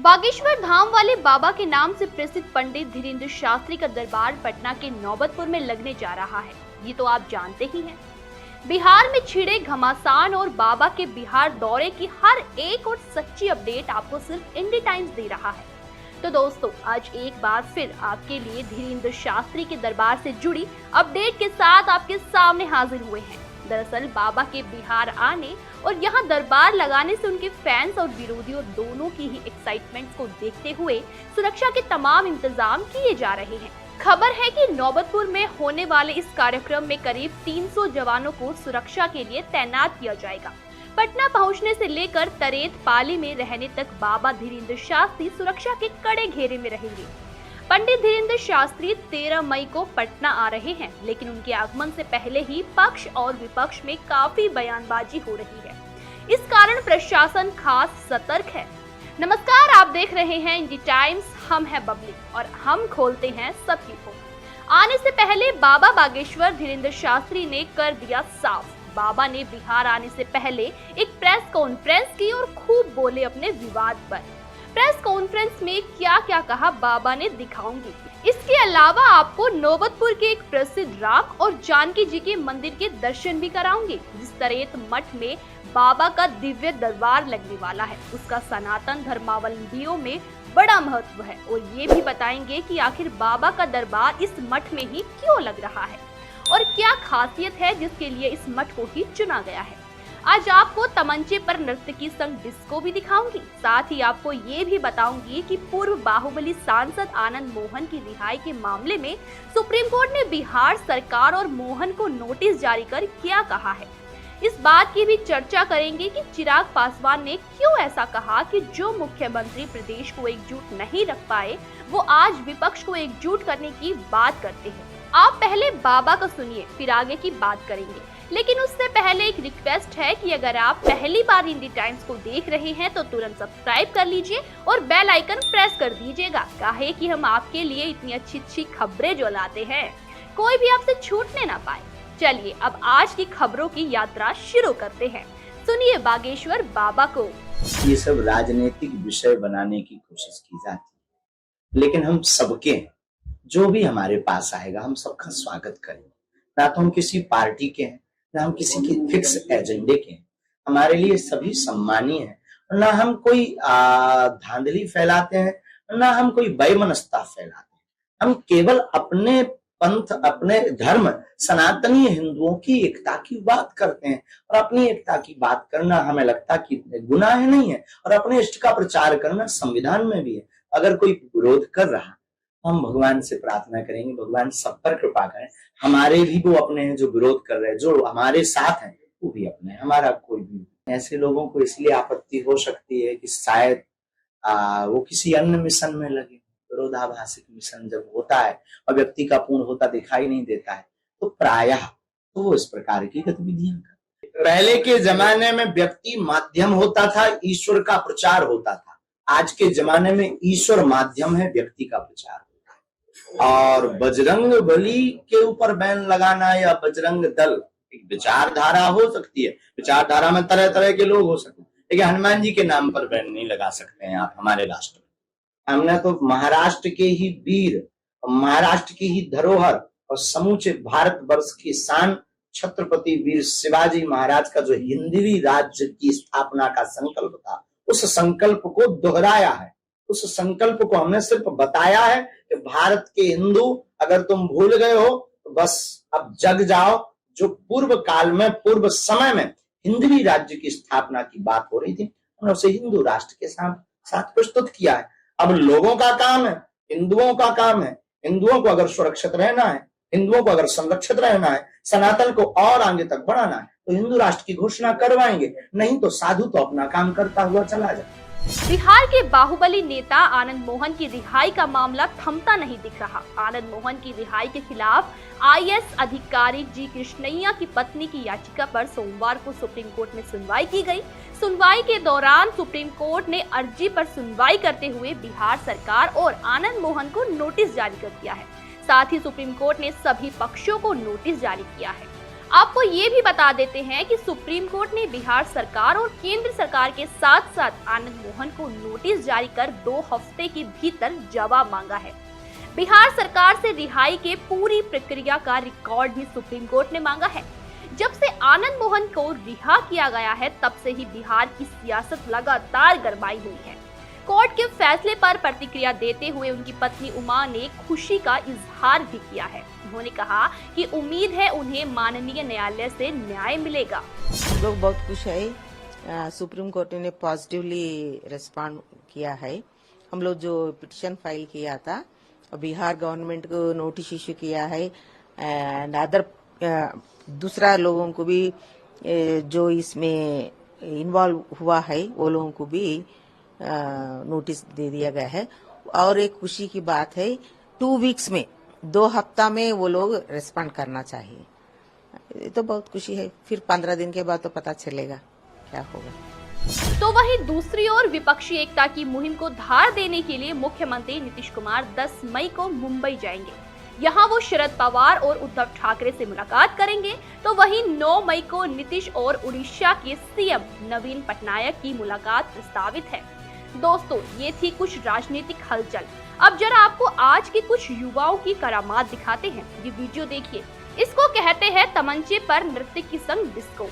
बागेश्वर धाम वाले बाबा के नाम से प्रसिद्ध पंडित धीरेन्द्र शास्त्री का दरबार पटना के नौबतपुर में लगने जा रहा है। ये तो आप जानते ही हैं। बिहार में छिड़े घमासान और बाबा के बिहार दौरे की हर एक और सच्ची अपडेट आपको सिर्फ इंडी टाइम्स दे रहा है। तो दोस्तों, आज एक बार फिर आपके लिए धीरेन्द्र शास्त्री के दरबार से जुड़ी अपडेट के साथ आपके सामने हाजिर हुए हैं। दरअसल बाबा के बिहार आने और यहाँ दरबार लगाने से उनके फैंस और विरोधियों दोनों की ही एक्साइटमेंट को देखते हुए सुरक्षा के तमाम इंतजाम किए जा रहे हैं। खबर है कि नौबतपुर में होने वाले इस कार्यक्रम में करीब 300 जवानों को सुरक्षा के लिए तैनात किया जाएगा। पटना पहुंचने से लेकर तरेत पाली में रहने तक बाबा धीरेन्द्र शास्त्री सुरक्षा के कड़े घेरे में रहेंगे। पंडित धीरेन्द्र शास्त्री 13 मई को पटना आ रहे हैं, लेकिन उनके आगमन से पहले ही पक्ष और विपक्ष में काफी बयानबाजी हो रही है। इस कारण प्रशासन खास सतर्क है। नमस्कार, आप देख रहे हैं इंडी टाइम्स। हम हैं बबली और हम खोलते हैं सबकी पोल। आने से पहले बाबा बागेश्वर धीरेन्द्र शास्त्री ने कर दिया साफ। बाबा ने बिहार आने से पहले एक प्रेस कॉन्फ्रेंस की और खूब बोले अपने विवाद पर। प्रेस कॉन्फ्रेंस में क्या क्या कहा बाबा ने दिखाऊंगी। इसके अलावा आपको नौबतपुर के एक प्रसिद्ध राम और जानकी जी के मंदिर के दर्शन भी कराऊंगी। जिस तरेत मठ में बाबा का दिव्य दरबार लगने वाला है, उसका सनातन धर्मावलंबियों में बड़ा महत्व है और ये भी बताएंगे कि आखिर बाबा का दरबार इस मठ में ही क्यों लग रहा है और क्या खासियत है जिसके लिए इस मठ को ही चुना गया है। आज आपको तमंचे पर नर्तकी संग डिस्को भी दिखाऊंगी। साथ ही आपको ये भी बताऊंगी कि पूर्व बाहुबली सांसद आनंद मोहन की रिहाई के मामले में सुप्रीम कोर्ट ने बिहार सरकार और मोहन को नोटिस जारी कर क्या कहा है। इस बात की भी चर्चा करेंगे कि चिराग पासवान ने क्यों ऐसा कहा कि जो मुख्यमंत्री प्रदेश को एकजुट नहीं रख पाए, वो आज विपक्ष को एकजुट करने की बात करते हैं। आप पहले बाबा को सुनिए, फिर आगे की बात करेंगे। लेकिन उससे पहले एक रिक्वेस्ट है कि अगर आप पहली बार इंडी टाइम्स को देख रहे हैं तो तुरंत सब्सक्राइब कर लीजिए और बेल आइकन प्रेस कर दीजिएगा। काहे कि हम आपके लिए इतनी अच्छी अच्छी खबरें जो लाते हैं, कोई भी आपसे छूटने ना पाए। चलिए अब आज की खबरों की यात्रा शुरू करते हैं। सुनिए बागेश्वर बाबा को। ये सब राजनीतिक विषय बनाने की कोशिश की जाती है, लेकिन हम सबके हैं। जो भी हमारे पास आएगा हम सबका स्वागत करेंगे। ना तो हम किसी पार्टी के हैं, ना हम किसी के फिक्स एजेंडे के हैं। हमारे लिए सभी सम्मानीय हैं। ना हम कोई धांधली फैलाते हैं, ना हम कोई बेमनस्ता फैलाते हैं। हम केवल अपने पंथ, अपने धर्म, सनातनी हिंदुओं की एकता की बात करते हैं। और अपनी एकता की बात करना हमें लगता कि गुनाह नहीं है, और अपने इष्ट का प्रचार करना संविधान में भी है। अगर कोई विरोध कर रहा, हम भगवान से प्रार्थना करेंगे, भगवान सब पर कृपा करें। हमारे भी वो अपने हैं जो विरोध कर रहे हैं, जो हमारे साथ हैं वो भी अपने हैं, हमारा कोई भी। ऐसे लोगों को इसलिए आपत्ति हो सकती है कि शायद वो किसी अन्य मिशन में लगे। विरोधाभासिक मिशन जब होता है और व्यक्ति का पूर्ण होता दिखाई नहीं देता है, तो प्रायः तो वो इस प्रकार की गतिविधियां करते। पहले के जमाने में व्यक्ति माध्यम होता था, ईश्वर का प्रचार होता था। आज के जमाने में ईश्वर माध्यम है, व्यक्ति का प्रचार। और बजरंग बली के ऊपर बैन लगाना या बजरंग दल एक विचारधारा हो सकती है। विचारधारा में तरह तरह के लोग हो सकते हैं, लेकिन हनुमान जी के नाम पर बैन नहीं लगा सकते हैं आप हमारे राष्ट्र में। हमने तो महाराष्ट्र के ही वीर, महाराष्ट्र की ही धरोहर और समूचे भारत वर्ष की शान छत्रपति वीर शिवाजी महाराज का जो हिंदवी राज्य की स्थापना का संकल्प था, उस संकल्प को दोहराया है। उस संकल्प को हमने सिर्फ बताया है कि भारत के हिंदू, अगर तुम भूल गए हो तो बस अब जग जाओ। जो पूर्व काल में, पूर्व समय में हिंदवी राज्य की स्थापना की बात हो रही थी, हमने उसे हिंदू राष्ट्र के साथ प्रस्तुत किया है। अब लोगों का काम है, हिंदुओं का काम है। हिंदुओं को अगर सुरक्षित रहना है, हिंदुओं को अगर संरक्षित रहना है, सनातन को और आगे तक बढ़ाना है, तो हिंदू राष्ट्र की घोषणा करवाएंगे। नहीं तो साधु तो अपना काम करता हुआ चला जाए। बिहार के बाहुबली नेता आनंद मोहन की रिहाई का मामला थमता नहीं दिख रहा। आनंद मोहन की रिहाई के खिलाफ आईएएस अधिकारी जी कृष्णैया की पत्नी की याचिका पर सोमवार को सुप्रीम कोर्ट में सुनवाई की गई। सुनवाई के दौरान सुप्रीम कोर्ट ने अर्जी पर सुनवाई करते हुए बिहार सरकार और आनंद मोहन को नोटिस जारी कर दिया है। साथ ही सुप्रीम कोर्ट ने सभी पक्षों को नोटिस जारी किया है। आपको ये भी बता देते हैं कि सुप्रीम कोर्ट ने बिहार सरकार और केंद्र सरकार के साथ साथ आनंद मोहन को नोटिस जारी कर 2 हफ्ते के भीतर जवाब मांगा है। बिहार सरकार से रिहाई के पूरी प्रक्रिया का रिकॉर्ड भी सुप्रीम कोर्ट ने मांगा है। जब से आनंद मोहन को रिहा किया गया है तब से ही बिहार की सियासत लगातार गरमाई हुई है। कोर्ट के फैसले पर प्रतिक्रिया देते हुए उनकी पत्नी उमा ने खुशी का इजहार भी किया है। उन्होंने कहा कि उम्मीद है उन्हें माननीय न्यायालय से न्याय मिलेगा। हम लोग बहुत खुश है, सुप्रीम कोर्ट ने पॉजिटिवली रिस्पॉन्ड किया है। हम लोग जो पिटीशन फाइल किया था, बिहार गवर्नमेंट को नोटिस इश्यू किया है एंड अदर दूसरा लोगों को भी जो इसमें इन्वॉल्व हुआ है वो लोगों को भी नोटिस दे दिया गया है। और एक खुशी की बात है, 2 वीक्स में 2 हफ्ता में वो लोग रिस्पॉन्ड करना चाहिए। ये तो बहुत खुशी है। फिर 15 दिन के बाद तो पता चलेगा क्या होगा। तो वहीं दूसरी ओर विपक्षी एकता की मुहिम को धार देने के लिए मुख्यमंत्री नीतीश कुमार 10 मई को मुंबई जाएंगे। यहाँ वो शरद पवार और उद्धव ठाकरे से मुलाकात करेंगे। तो वहीं 9 मई को नीतीश और उड़ीसा के सीएम नवीन पटनायक की मुलाकात प्रस्तावित है। दोस्तों, ये थी कुछ राजनीतिक हलचल। अब जरा आपको आज के कुछ युवाओं की करामात दिखाते हैं। ये वीडियो देखिए। इसको कहते हैं तमंचे पर नर्तकी संग डिस्को।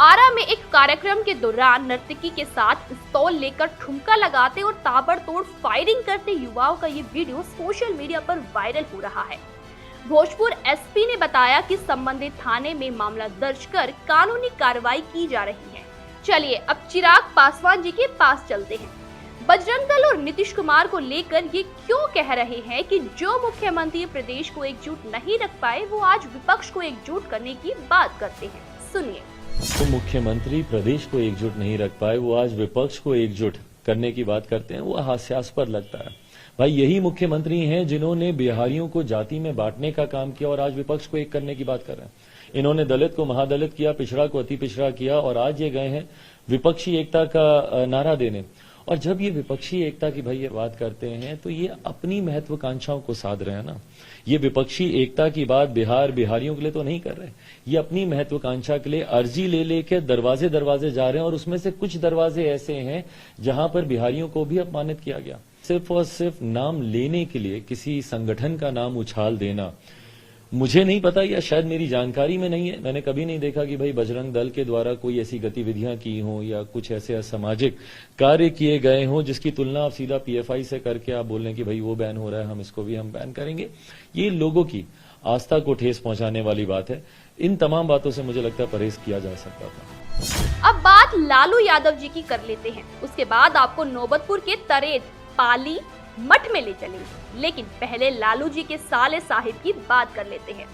आरा में एक कार्यक्रम के दौरान नर्तकी के साथ पिस्तौल लेकर ठुमका लगाते और ताबड़तोड़ फायरिंग करते युवाओं का ये वीडियो सोशल मीडिया पर वायरल हो रहा है। भोजपुर एसपी ने बताया कि संबंधित थाने में मामला दर्ज कर कानूनी कार्रवाई की जा रही है। चलिए अब चिराग पासवान जी के पास चलते हैं। बजरंग दल और नीतीश कुमार को लेकर ये क्यों कह रहे हैं कि जो मुख्यमंत्री प्रदेश को एकजुट नहीं रख पाए वो आज विपक्ष को एकजुट करने की बात करते हैं। सुनिए। तो मुख्यमंत्री प्रदेश को एकजुट नहीं रख पाए वो आज विपक्ष को एकजुट करने की बात करते हैं, वो हास्यास्पद लगता है। भाई यही मुख्यमंत्री हैं जिन्होंने बिहारियों को जाति में बांटने का काम किया और आज विपक्ष को एक करने की बात कर रहे हैं। इन्होंने दलित को महादलित किया, पिछड़ा को अति पिछड़ा किया और आज ये गए हैं विपक्षी एकता का नारा देने। और जब ये विपक्षी एकता की भाई ये बात करते हैं तो ये अपनी महत्वाकांक्षाओं को साध रहे हैं ना। ये विपक्षी एकता की बात बिहारियों के लिए तो नहीं कर रहे, ये अपनी महत्वाकांक्षा के लिए अर्जी ले लेके दरवाजे दरवाजे जा रहे हैं। और उसमें से कुछ दरवाजे ऐसे हैं जहां पर बिहारियों को भी अपमानित किया गया। सिर्फ और सिर्फ नाम लेने के लिए किसी संगठन का नाम उछाल देना, मुझे नहीं पता या शायद मेरी जानकारी में नहीं है। मैंने कभी नहीं देखा कि भाई बजरंग दल के द्वारा कोई ऐसी गतिविधियां की हों या कुछ ऐसे असामाजिक कार्य किए गए हों जिसकी तुलना आप सीधा पीएफआई से करके आप बोल रहे हैं कि भाई वो बैन हो रहा है, हम इसको भी हम बैन करेंगे। ये लोगों की आस्था को ठेस पहुंचाने वाली बात है। इन तमाम बातों से मुझे लगता है परहेज किया जा सकता था। अब बात लालू यादव जी की कर लेते हैं। उसके बाद आपको नौबतपुर के तरेत पाली मठ में ले चलेंगे, लेकिन पहले लालू जी के साले साहिब की बात कर लेते हैं।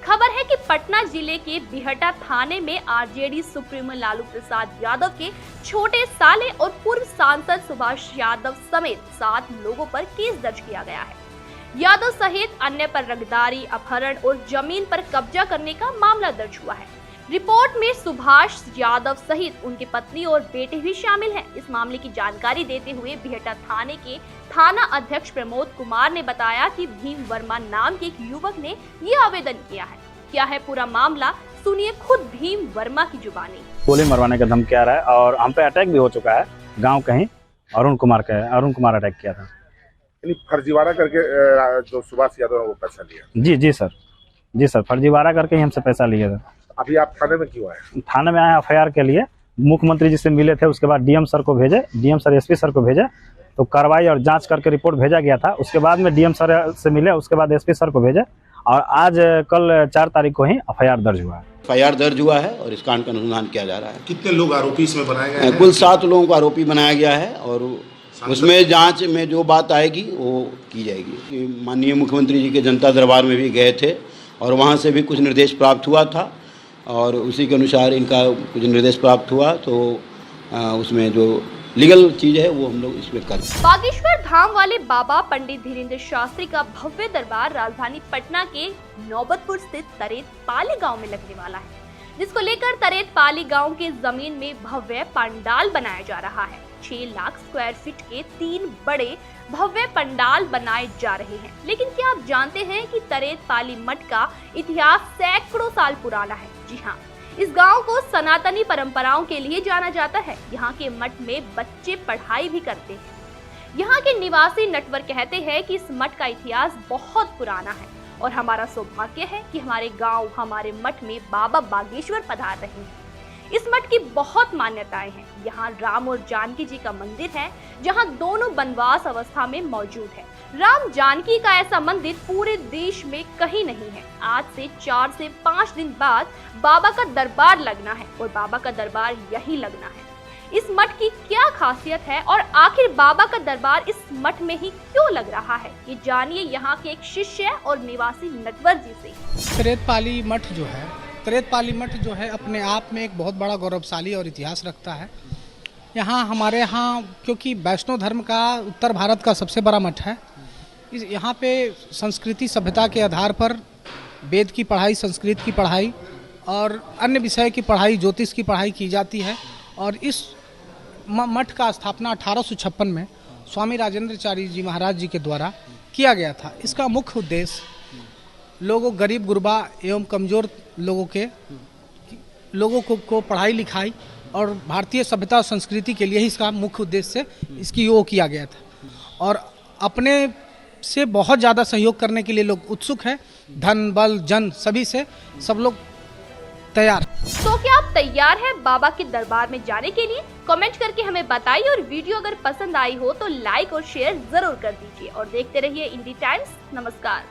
खबर है कि पटना जिले के बिहटा थाने में आरजेडी सुप्रीमो लालू प्रसाद यादव के छोटे साले और पूर्व सांसद सुभाष यादव समेत 7 लोगों पर केस दर्ज किया गया है। यादव सहित अन्य पर रंगदारी, अपहरण और जमीन पर कब्जा करने का मामला दर्ज हुआ है। रिपोर्ट में सुभाष यादव सहित उनकी पत्नी और बेटे भी शामिल हैं। इस मामले की जानकारी देते हुए बिहटा थाने के थाना अध्यक्ष प्रमोद कुमार ने बताया कि भीम वर्मा नाम के एक युवक ने ये आवेदन किया है। क्या है पूरा मामला, सुनिए खुद भीम वर्मा की जुबानी। गोली मरवाने का धमकी आ रहा है और हम पे अटैक भी हो चुका है। गांव कहीं अरुण कुमार अटैक किया था। फर्जीवाड़ा करके जो सुभाष यादव है वो पैसा लिया। जी सर, फर्जीवाड़ा करके ही हमसे पैसा लिया था। अभी आप थाने में क्यों आए? थाने में आए एफआईआर के लिए। मुख्यमंत्री जी से मिले थे, उसके बाद डीएम सर को भेजे, डीएम सर एसपी सर को भेजे, तो कार्रवाई और जांच करके रिपोर्ट भेजा गया था। उसके बाद में डीएम सर से मिले, उसके बाद एसपी सर को भेजे और आज कल 4 तारीख को ही एफआईआर दर्ज हुआ है। एफआईआर दर्ज हुआ है और इस कांड का अनुसंधान किया जा रहा है। कितने लोग आरोपी इसमें बनाए गए हैं? कुल 7 लोगों को आरोपी बनाया गया है और उसमें जांच में जो बात आएगी वो की जाएगी। माननीय मुख्यमंत्री जी के जनता दरबार में भी गए थे और वहाँ से भी कुछ निर्देश प्राप्त हुआ था और उसी के अनुसार इनका कुछ निर्देश प्राप्त हुआ, तो उसमें जो लीगल चीज है वो हम लोग इसमें कर। बागेश्वर धाम वाले बाबा पंडित धीरेन्द्र शास्त्री का भव्य दरबार राजधानी पटना के नौबतपुर स्थित तरेत पाली गांव में लगने वाला है, जिसको लेकर तरेत पाली गांव के जमीन में भव्य पंडाल बनाया जा रहा है। 6 लाख स्क्वायर फीट के 3 बड़े भव्य पंडाल बनाए जा रहे हैं। लेकिन क्या आप जानते हैं कि तरेत पाली मठ का इतिहास सैकड़ों साल पुराना है। जी हाँ, इस गांव को सनातनी परंपराओं के लिए जाना जाता है। यहाँ के मठ में बच्चे पढ़ाई भी करते हैं। यहाँ के निवासी नटवर कहते हैं कि इस मठ का इतिहास बहुत पुराना है और हमारा सौभाग्य है कि हमारे गांव, हमारे मठ में बाबा बागेश्वर पधार रहे हैं। इस मठ की बहुत मान्यताएं हैं। यहाँ राम और जानकी जी का मंदिर है, जहाँ दोनों वनवास अवस्था में मौजूद है। राम जानकी का ऐसा मंदिर पूरे देश में कहीं नहीं है। आज से 4 से 5 दिन बाद बाबा का दरबार लगना है और बाबा का दरबार यही लगना है। इस मठ की क्या खासियत है और आखिर बाबा का दरबार इस मठ में ही क्यों लग रहा है, ये जानिए यहाँ के एक शिष्य और निवासी नटवर जी से। तरेत पाली मठ जो है अपने आप में एक बहुत बड़ा गौरवशाली और इतिहास रखता है। हमारे यहाँ क्योंकि वैष्णव धर्म का उत्तर भारत का सबसे बड़ा मठ है, यहाँ पे संस्कृति सभ्यता के आधार पर वेद की पढ़ाई, संस्कृत की पढ़ाई और अन्य विषय की पढ़ाई, ज्योतिष की पढ़ाई की जाती है। और इस मठ का स्थापना 1856 में स्वामी राजेंद्राचार्य जी महाराज जी के द्वारा किया गया था। इसका मुख्य उद्देश्य लोगों, गरीब गुरबा एवं कमज़ोर लोगों को पढ़ाई लिखाई और भारतीय सभ्यता और संस्कृति के लिए ही इसका मुख्य उद्देश्य से इसकी वो किया गया था। और अपने से बहुत ज़्यादा सहयोग करने के लिए लोग उत्सुक है। धन, बल, जन सभी से सब लोग तैयार। तो क्या आप तैयार हैं बाबा के दरबार में जाने के लिए? कमेंट करके हमें बताइए और वीडियो अगर पसंद आई हो तो लाइक और शेयर जरूर कर दीजिए और देखते रहिए इंडी टाइम्स। नमस्कार।